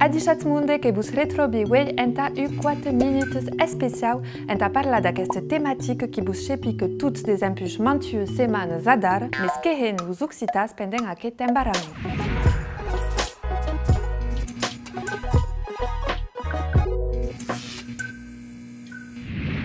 Adichatz munde que vos retrobiwei enta 4 minutes especial enta parlar d'aquesta temàtica qui vos chepique tots des empuix mantueux semanes a dar, mes quehen vos occitas pendent aquest embarament.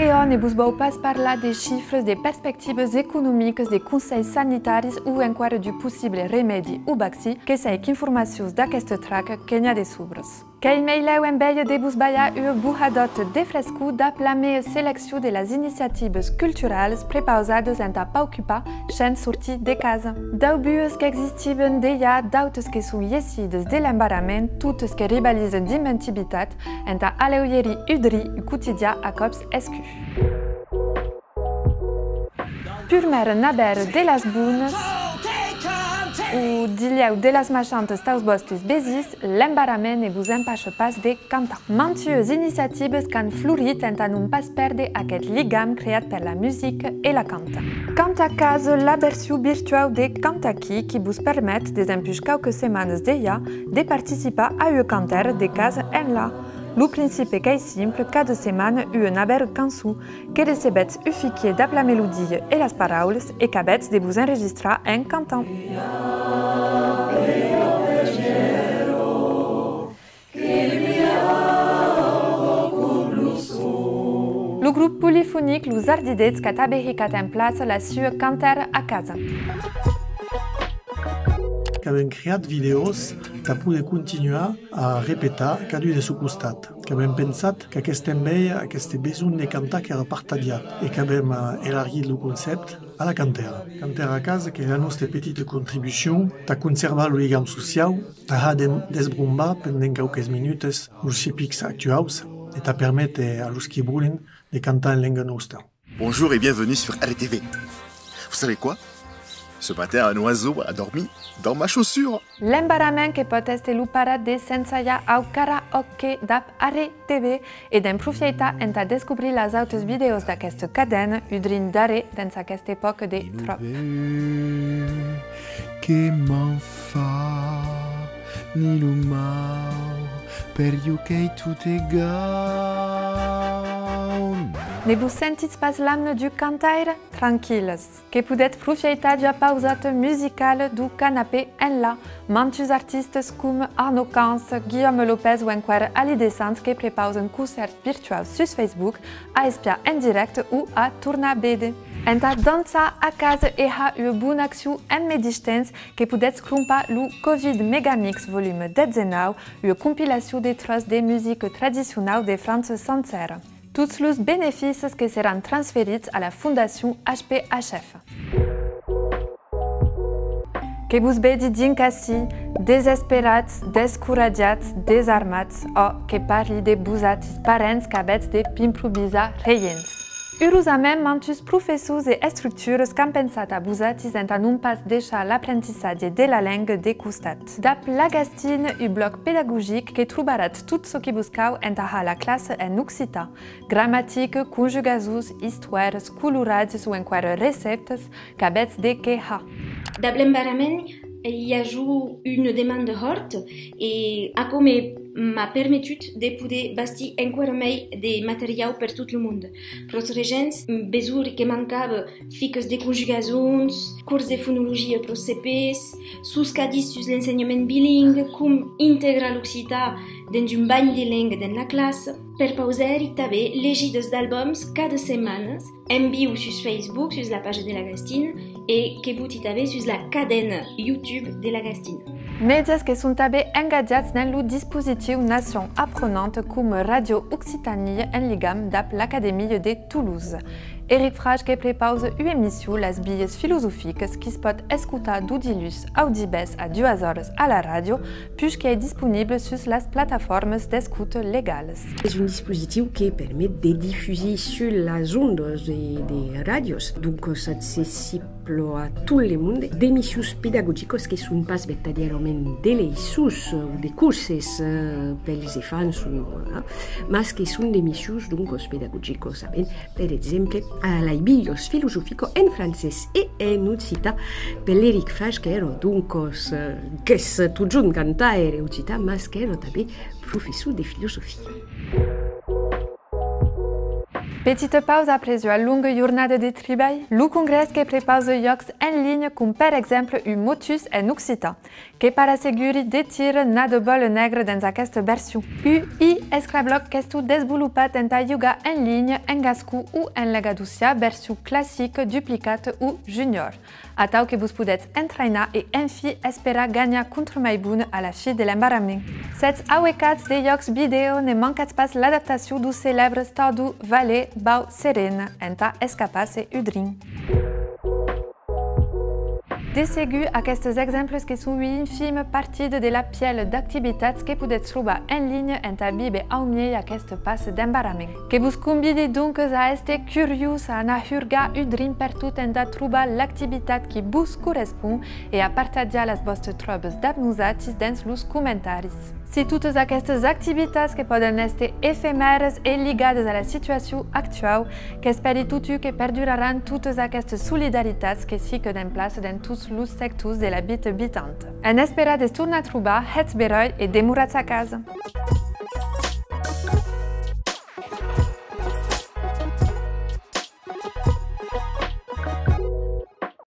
Et on ne vos vau pas parlar des chiffres, des perspectives économiques, des conseils sanitaires ou encore du possible remède ou vaccí, que saic informacions d'aquesta traca que n'hi ha de sobres. Qu'ei meileu en veia de vos baia ua buhadot de frescu da plamea selecció de les iniciatives culturals prepausades enta pa ocupar sen sortir de casa. Dau bues que existiven deia, d'autes que són iesides de l'embarament, totes que rivalizen d'inventivitat enta aleuieri udri u quotidià a cops escu. Purmer naber de las bunes, ou dilieu de las machantes taus vostres besis, l'embarament ne vos empache pas de cantar. Mantueuses iniciatives qu'han florit enta non pas perdre aquest ligam creat per la musique e la canta. Canta a casa la versió virtual de Cantaqui qui vos permet, des empuix quelques semanes deia, de participar a un canter de casa en la. Lo principe qu'est simple, cada setmana un haver cançó que recebets un fichier d'app la melodie et les paroles et qu'abets de vous enregistrar en cantant. Le groupe polyphonique Los Ardidets qu'a tabericat en place la sua canter a casa. Que hem creat videos per poder continuar a repetir cada un de su costat. Que hem pensat que aquest envei, aquest besoin de cantar que era partagiat i que hem elargit el concepte a la cantera. Cantera a casa, que és la nostra petita contribució de conservar el lligam social, de desbrombar pendent qualques minutes els xepics actuals et de permettre a los qui volen de cantar en langue nostra. Bonjour et bienvenue sur RTV. Vous savez quoi? Ce matin, un oiseau a dormi dans ma chaussure. L'embarament que pot este lo parat de s'ensaiar au karaoke d'app RTV e d'emprofietar enta descobrir les autres videos d'aquesta cadena udrin d'are dins aquesta època de trop. Que m'en fa ni lo mal per io che tot egal. Ne vos sentits pas l'amne du cantaire? Tranquilles, que podet profiter de la pausate musicale du canapé en la. Mantus artistes com Arno Cans, Guillaume Lopez ou encore Ali Descent que prepausen concerts virtuals sur Facebook, a espiar en direct ou a tornar bede. Enta dansa a casa e ha una bună acțiune en medistens que podet scrumpa lu Covid Megamix volume 19, una compilació de tros de musique tradicional de França sencera. Tots els beneficis que seran transferits a la Fundació HPHF. Que vos vedi dinc ací, desesperats, descoratjats, desarmats, o que parli de vosatis parents qu'abets de p'improvisar reients. Heurosament, mantus professors e estructures qu'han pensat a vosatis enta non pas deixar l'aprentissatge de la langue de costat. D'app l'Agastine, un bloc pedagogique que trobarat tot ce que buscau enta la classe en occitan. Grammatique, conjugasus, histoires, colorats ou encore receptes qu'abets de que ha. D'app l'embarament, hi ha une demande forte et a com m'a permetut de poder bastir encara més de material per tot el món. Pros regents, besur que mancava fiques de conjugacions, curs de fonologia pros CPs, suscadis sus l'ensenyament bilingue, com integrar l'occità dins un bany de langue dins la classe, per pausar-hi també legides d'àlbums cada setmana, en viu sus Facebook, sus la page de l'Agastine, et que buti també sus la cadena YouTube de l'Agastine. Medias que són també engajats dans le dispositiu Nation Apprenante com Radio Occitanie en ligam d'app l'Académie de Toulouse. Eric Frage que prepause una emissió Les Billes Filosòfiques qui es pot escoltar d'Udilus Audibes a 2 hores a la ràdio, puis qui est disponible sur les plateformes d'écoute légales. C'est un dispositif qui permet de diffuser sur les ondes des radios, donc ça accessible exemplo a tot el món d'emissions pedagogicos que són pas verdaderament deleïsos o de curses pels infants, mas que són d'emissions doncs, pedagogicos. Per exemple, l'Aibillos filosofico en francès e en occità per l'Eric Fage, che era doncs, che è tot junt cantaire occità, mas che era també professor de filosofia. Petite pause après une longue journée de travail, le congrès qui prépare les jocs en ligne comme par exemple un motus en occitan, qui para assurer de tirs na de bol negre dans cette version. UI escravloc qui est développé dans yoga en ligne en gascou ou en legaducia version classique, duplicate ou junior. À tant que vous pouvez entraîner et ainsi espérer gagner contre Maïboun à la fin de l'embarrassement. Cette awekats de jocs vidéo ne manquent pas l'adaptation du célèbre Stardew Valley Bau Serena enta escapas et udrin. De segur, aquests exemples que són infime partit de la piel d'activitats que podeu trobar en línia en ta bibe au miei aquest pas d'embarrassament. Que vos convidi donc a este curiós a anar hurgar udrin per tot en ta trobar l'activitat que vos correspon et a partager les vostres trobes d'abnusatis dins los comentaris. Si totes aquestes activitats que poden ser efèmeres i lligades a la situació actual, que esperi tothom que perduraran totes aquestes solidaritats que sí que en place dans tous els sectors de la vida habitante. En espera de tornar a trobar, het beroi i demorats a casa.